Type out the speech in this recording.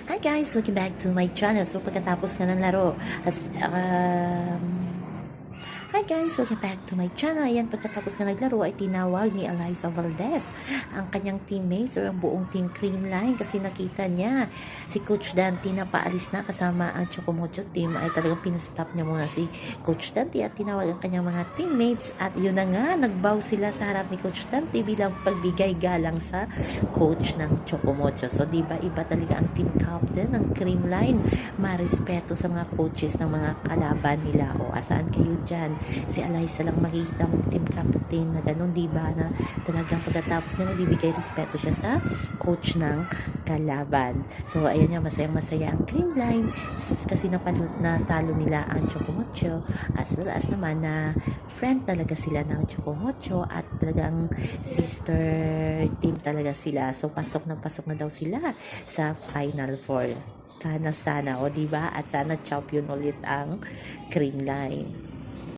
Hi guys, welcome back to my channel. So pagkatapos nga ng laro, Hi guys, welcome back to my channel. Ayan, pagkatapos nga naglaro ay tinawag ni Eliza Valdez ang kanyang teammates o ang buong team Creamline kasi nakita niya si Coach Dante na paalis na kasama ang Chocomocho team ay talagang pinastop niya muna si Coach Dante at tinawag ang kanyang mga teammates at yun na nga, nagbow sila sa harap ni Coach Dante bilang pagbigay galang sa coach ng Chocomocho. So diba, iba talaga ang team captain ng Creamline, marespeto sa mga coaches ng mga kalaban nila. O asaan kayo dyan? Si Eliza lang makikita mong team captain na ganun, diba, na talagang pagkatapos na nagbibigay respeto siya sa coach ng kalaban. So ayan nga, masayang-masaya ang Creamline kasi natalo nila ang Chocomocho, as well as naman na friend talaga sila ng Chocomocho at talagang sister team talaga sila. So pasok na daw sila sa Final Four. Sana o diba, at sana champion ulit ang Creamline.